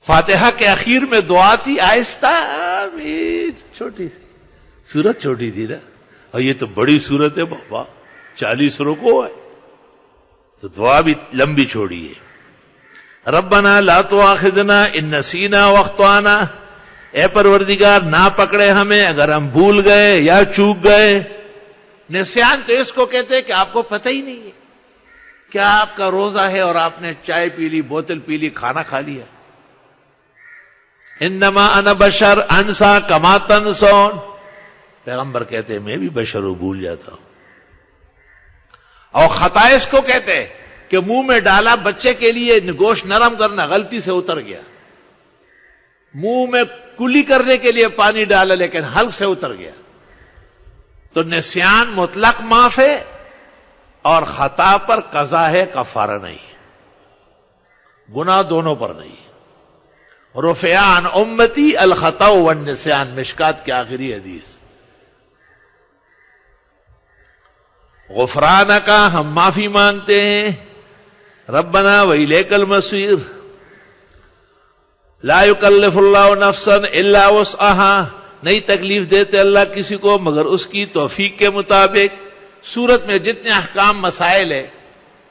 فاتحہ کے اخیر میں دعا تھی آہستہ، چھوٹی سی سورت، چھوٹی تھی نا، اور یہ تو بڑی سورت ہے بابا، 40 رکوع ہے، تو دعا بھی لمبی چھوڑی ہے۔ ربنا لا تؤاخذنا ان نسینا واخطانا، اے پروردگار نہ پکڑے ہمیں اگر ہم بھول گئے یا چوک گئے۔ نسیان تو اس کو کہتے ہیں کہ آپ کو پتہ ہی نہیں ہے، کیا آپ کا روزہ ہے اور آپ نے چائے پی لی، بوتل پی لی، کھانا کھا لیا۔ انما انا بشر انسا کما تنسون، پیغمبر کہتے ہیں میں بھی بشر ہوں، بھول جاتا ہوں۔ اور خطا اس کو کہتے ہیں کہ منہ میں ڈالا بچے کے لیے گوشت نرم کرنا، غلطی سے اتر گیا، منہ میں کلی کرنے کے لیے پانی ڈالا لیکن حلق سے اتر گیا، تو نسیان مطلق معاف ہے اور خطا پر قضا ہے، کفارہ نہیں ہے، گناہ دونوں پر نہیں ہے۔ رفع عن امتی الخطا والنسیان، مشکات کی آخری حدیث۔ غفرانک، ہم معافی مانگتے ہیں، ربنا والیک المصیر، لا یکلف اللہ نفسا الا وسعها، نہیں تکلیف دیتے اللہ کسی کو مگر اس کی توفیق کے مطابق۔ سورت میں جتنے احکام مسائل ہے،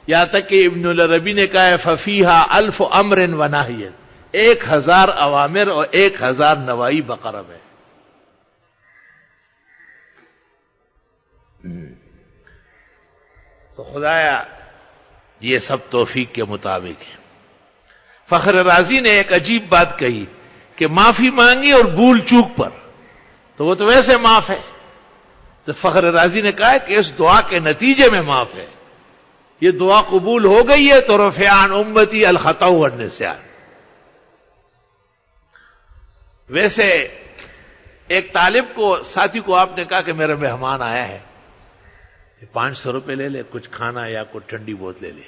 یہاں تک کہ ابن العربی نے کہا ہے ففیہا 1000 امر و نہی، 1000 اوامر اور 1000 نواہی بقرہ میں۔ تو خدایا یہ سب توفیق کے مطابق ہے۔ فخر رازی نے ایک عجیب بات کہی کہ معافی مانگی اور بھول چوک پر، تو وہ تو ویسے معاف ہے، تو فخر رازی نے کہا کہ اس دعا کے نتیجے میں معاف ہے، یہ دعا قبول ہو گئی ہے تو رفع عن امتی الخطا والنسیان۔ ویسے ایک طالب کو، ساتھی کو آپ نے کہا کہ میرا مہمان آیا ہے، 500 روپے لے لے، کچھ کھانا یا کچھ ٹھنڈی بوتل لے لے،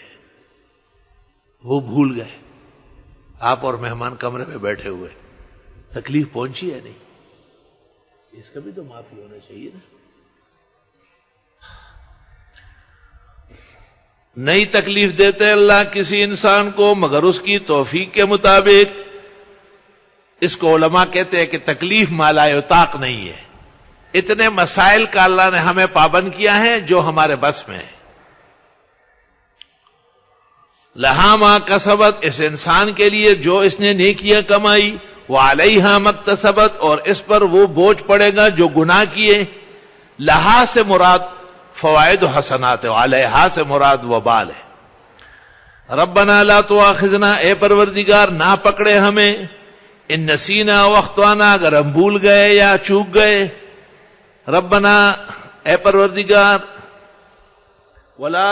وہ بھول گئے، آپ اور مہمان کمرے میں بیٹھے ہوئے، تکلیف پہنچی ہے نہیں، اس کا بھی تو معافی ہونا چاہیے نا۔ نہیں تکلیف دیتے اللہ کسی انسان کو مگر اس کی توفیق کے مطابق۔ اس کو علماء کہتے ہیں کہ تکلیف مالا یطاق نہیں ہے، اتنے مسائل کا اللہ نے ہمیں پابند کیا ہے جو ہمارے بس میں ہے۔ لہا ما کسبت، اس انسان کے لیے جو اس نے نیکیاں کمائی، وعلیہا مکتسبت، اور اس پر وہ بوجھ پڑے گا جو گناہ کیے۔ لہا سے مراد فوائد و حسنات ہے، علیہا سے مراد وبال ہے۔ ربنا لا تؤاخذنا، اے پروردگار نہ پکڑے ہمیں، ان نسینا واخطانا، اگر ہم بھول گئے یا چوک گئے۔ ربنا، اے پروردگار، ولا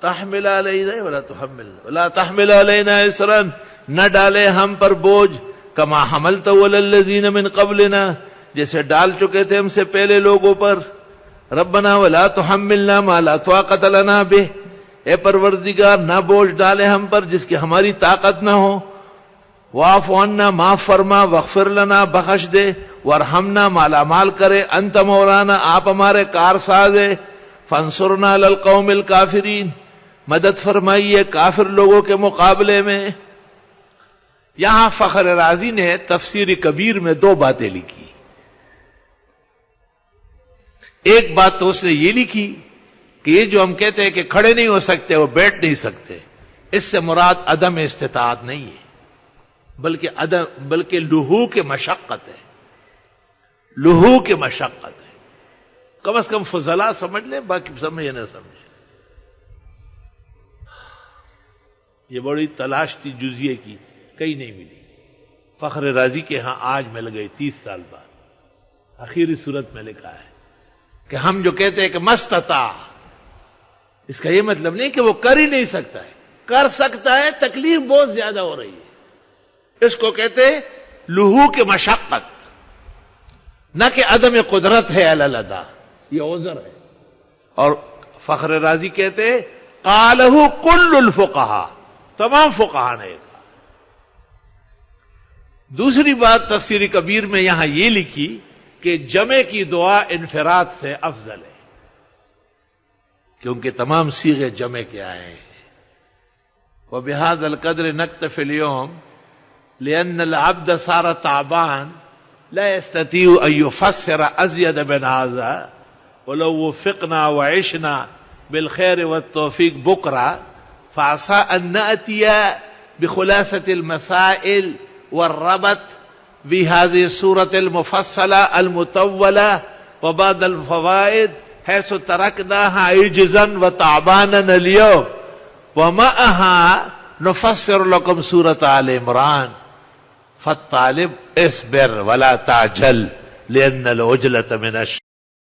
تحمل علینا ولا تحمل علینا اسرا، نہ ڈالے ہم پر بوجھ، کما حملت علی الذین من قبلنا، جیسے ڈال چکے تھے ہم سے پہلے لوگوں پر۔ ربنا ولا تحملنا ما لا طاقت لنا بہ، اے پروردگار نہ بوجھ ڈالے ہم پر جس کی ہماری طاقت نہ ہو۔ واعف عنا، معاف فرما، واغفر لنا، بخش دے، وارحمنا، مالا مال کرے، انت مولانا، آپ ہمارے کارساز ہے، فانصرنا علی القوم الکافرین، مدد فرمائیے کافر لوگوں کے مقابلے میں۔ یہاں فخر رازی نے تفسیر کبیر میں 2 باتیں لکھی۔ ایک بات تو اس نے یہ لکھی کہ یہ جو ہم کہتے ہیں کہ کھڑے نہیں ہو سکتے، وہ بیٹھ نہیں سکتے، اس سے مراد عدم استطاعت نہیں ہے، بلکہ لہو کے مشقت ہے، لہو کے مشقت ہے۔ کم از کم فضلا سمجھ لیں، باقی سمجھے نہ سمجھے۔ یہ بڑی تلاش تھی جزیے کی، کہیں نہیں ملی۔ فخر رازی کے ہاں آج مل گئی 30 سال بعد، آخری صورت میں لکھا ہے کہ ہم جو کہتے ہیں کہ مستطاع، اس کا یہ مطلب نہیں کہ وہ کر ہی نہیں سکتا ہے، کر سکتا ہے، تکلیف بہت زیادہ ہو رہی ہے، اس کو کہتے ہیں لہو کے مشقت، نہ کہ عدم قدرت ہے الادا، یہ عذر ہے۔ اور فخر رازی کہتے ہیں قالہ کل الفقہاء، تمام فقہاء نے کہا۔ دوسری بات تفسیر کبیر میں یہاں یہ لکھی کہ جمع کی دعا انفراد سے افضل ہے، کیونکہ تمام صیغے جمع کے آئے ہیں۔ وَبِهَذَا الْقَدْرِ نَكْتَفِي الْيَوْمَ، لأن العبد صار تعبان لا يستطيع أن يفسر أزيد من هذا، ولو وفقنا وعشنا بالخير والتوفيق بكرة فعسى أن نأتي بخلاصة المسائل والربط بهذه السورة المفصلة المطولة وبعض الفوائد حيث تركناها عجزا وتعبانا اليوم، ومعها نفسر لكم سورة آل عمران. فالطالب اصبر ولا تعجل لأن العجلة من